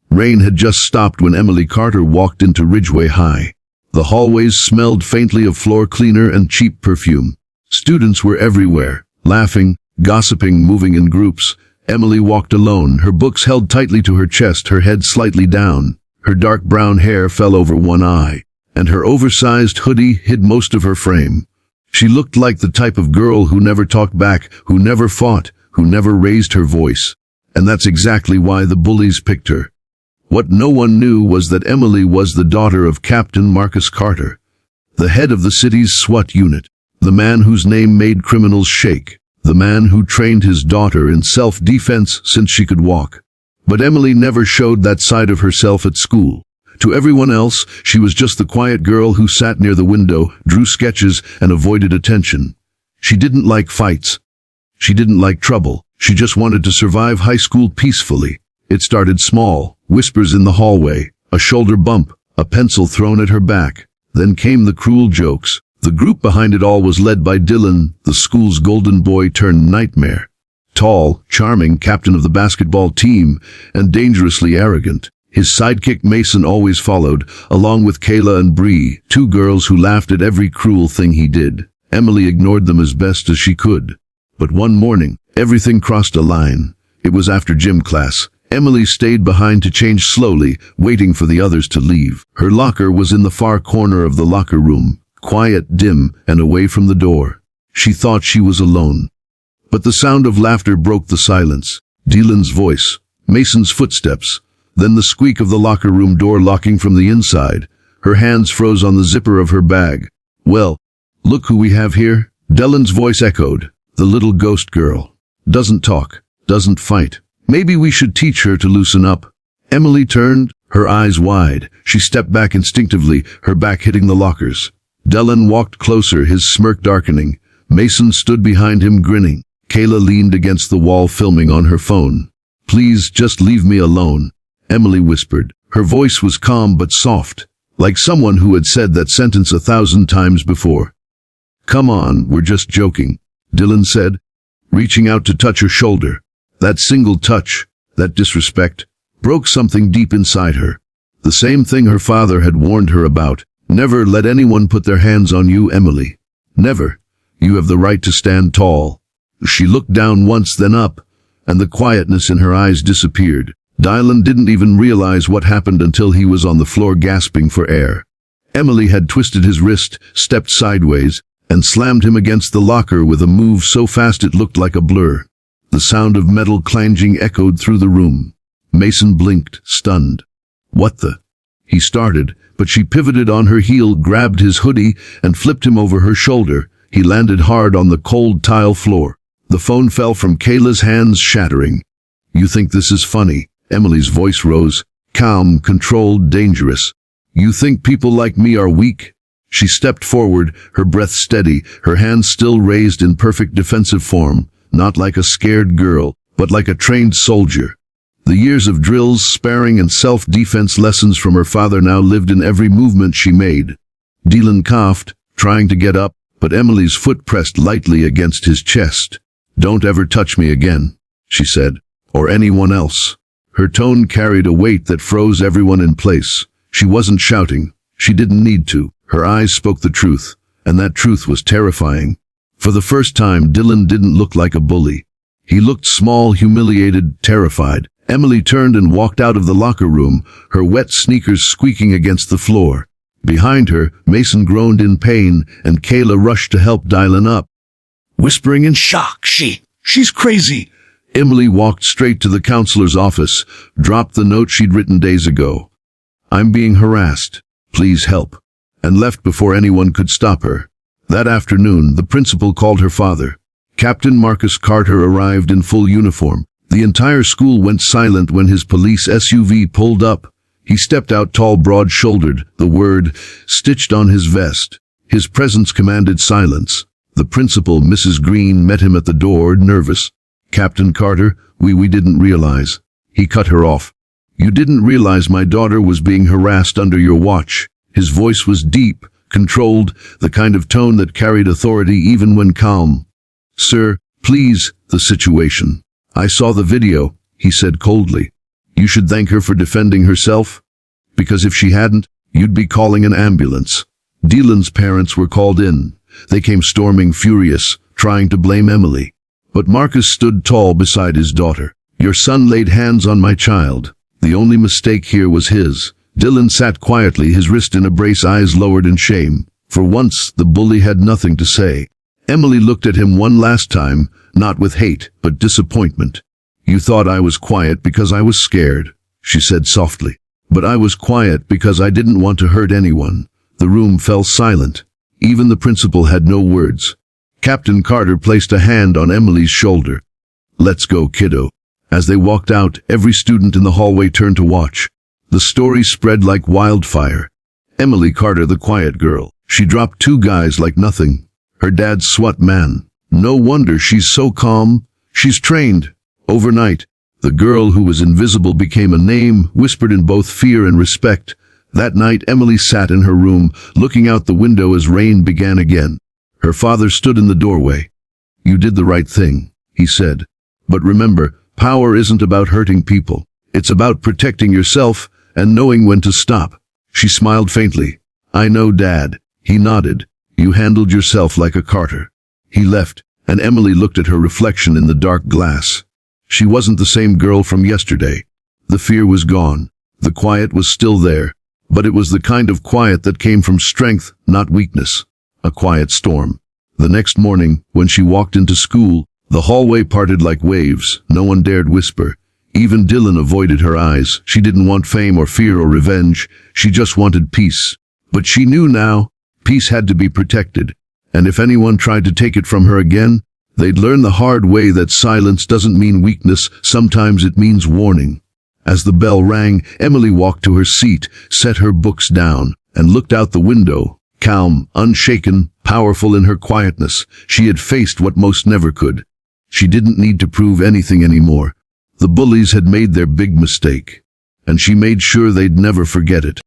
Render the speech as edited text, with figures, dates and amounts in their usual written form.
Rain had just stopped when Emily Carter walked into Ridgeway High. The hallways smelled faintly of floor cleaner and cheap perfume. Students were everywhere, laughing, gossiping, moving in groups. Emily walked alone, her books held tightly to her chest, her head slightly down. Her dark brown hair fell over one eye, and her oversized hoodie hid most of her frame. She looked like the type of girl who never talked back, who never fought, who never raised her voice. And that's exactly why the bullies picked her. What no one knew was that Emily was the daughter of Captain Marcus Carter, the head of the city's SWAT unit, the man whose name made criminals shake, the man who trained his daughter in self-defense since she could walk. But Emily never showed that side of herself at school. To everyone else, she was just the quiet girl who sat near the window, drew sketches, and avoided attention. She didn't like fights. She didn't like trouble. She just wanted to survive high school peacefully. It started small, whispers in the hallway, a shoulder bump, a pencil thrown at her back. Then came the cruel jokes. The group behind it all was led by Dylan, the school's golden boy turned nightmare. Tall, charming, captain of the basketball team, and dangerously arrogant. His sidekick Mason always followed, along with Kayla and Bree, two girls who laughed at every cruel thing he did. Emily ignored them as best as she could. But one morning, everything crossed a line. It was after gym class. Emily stayed behind to change slowly, waiting for the others to leave. Her locker was in the far corner of the locker room, quiet, dim, and away from the door. She thought she was alone. But the sound of laughter broke the silence. Dylan's voice, Mason's footsteps, then the squeak of the locker room door locking from the inside. Her hands froze on the zipper of her bag. "Well, look who we have here," Dylan's voice echoed. "The little ghost girl. Doesn't talk, doesn't fight. Maybe we should teach her to loosen up." Emily turned, her eyes wide. She stepped back instinctively, her back hitting the lockers. Dylan walked closer, his smirk darkening. Mason stood behind him, grinning. Kayla leaned against the wall, filming on her phone. "Please, just leave me alone," Emily whispered. Her voice was calm but soft, like someone who had said that sentence 1,000 times before. "Come on, we're just joking," Dylan said, reaching out to touch her shoulder. That single touch, that disrespect, broke something deep inside her. The same thing her father had warned her about. Never let anyone put their hands on you, Emily. Never. You have the right to stand tall. She looked down once, then up, and the quietness in her eyes disappeared. Dylan didn't even realize what happened until he was on the floor gasping for air. Emily had twisted his wrist, stepped sideways, and slammed him against the locker with a move so fast it looked like a blur. The sound of metal clanging echoed through the room. Mason blinked, stunned. "What the?" He started, but she pivoted on her heel, grabbed his hoodie, and flipped him over her shoulder. He landed hard on the cold tile floor. The phone fell from Kayla's hands, shattering. "You think this is funny?" Emily's voice rose, calm, controlled, dangerous. "You think people like me are weak?" She stepped forward, her breath steady, her hands still raised in perfect defensive form. Not like a scared girl, but like a trained soldier. The years of drills, sparring, and self-defense lessons from her father now lived in every movement she made. Dylan coughed, trying to get up, but Emily's foot pressed lightly against his chest. "Don't ever touch me again," she said, "or anyone else." Her tone carried a weight that froze everyone in place. She wasn't shouting. She didn't need to. Her eyes spoke the truth, and that truth was terrifying. For the first time, Dylan didn't look like a bully. He looked small, humiliated, terrified. Emily turned and walked out of the locker room, her wet sneakers squeaking against the floor. Behind her, Mason groaned in pain, and Kayla rushed to help Dylan up. Whispering in shock, she's crazy." Emily walked straight to the counselor's office, dropped the note she'd written days ago. "I'm being harassed. Please help," and left before anyone could stop her. That afternoon, the principal called her father. Captain Marcus Carter arrived in full uniform. The entire school went silent when his police SUV pulled up. He stepped out tall, broad-shouldered, the word stitched on his vest. His presence commanded silence. The principal, Mrs. Green, met him at the door, nervous. "Captain Carter, we didn't realize." He cut her off. "You didn't realize my daughter was being harassed under your watch." His voice was deep, controlled, the kind of tone that carried authority even when calm. "Sir, please, the situation." "I saw the video," he said coldly. You should thank her for defending herself, because if she hadn't, you'd be calling an ambulance. Dylan's parents were called in. They came storming furious, trying to blame Emily. But Marcus stood tall beside his daughter. Your son laid hands on my child. The only mistake here was his. Dylan sat quietly, his wrist in a brace, eyes lowered in shame. For once, the bully had nothing to say. Emily looked at him one last time, not with hate, but disappointment. You thought I was quiet because I was scared, she said softly. But I was quiet because I didn't want to hurt anyone. The room fell silent. Even the principal had no words. Captain Carter placed a hand on Emily's shoulder. Let's go, kiddo. As they walked out, every student in the hallway turned to watch. The story spread like wildfire. Emily Carter, the quiet girl. She dropped 2 guys like nothing. Her dad's SWAT man. No wonder she's so calm. She's trained. Overnight, the girl who was invisible became a name, whispered in both fear and respect. That night, Emily sat in her room, looking out the window as rain began again. Her father stood in the doorway. You did the right thing, he said. But remember, power isn't about hurting people. It's about protecting yourself and knowing when to stop. She smiled faintly. I know, Dad. He nodded. You handled yourself like a Carter. He left, and Emily looked at her reflection in the dark glass. She wasn't the same girl from yesterday. The fear was gone. The quiet was still there. But it was the kind of quiet that came from strength, not weakness. A quiet storm. The next morning, when she walked into school, the hallway parted like waves. No one dared whisper. Even Dylan avoided her eyes. She didn't want fame or fear or revenge. She just wanted peace. But she knew now, peace had to be protected. And if anyone tried to take it from her again, they'd learn the hard way that silence doesn't mean weakness. Sometimes it means warning. As the bell rang, Emily walked to her seat, set her books down, and looked out the window. Calm, unshaken, powerful in her quietness, she had faced what most never could. She didn't need to prove anything anymore. The bullies had made their big mistake, and she made sure they'd never forget it.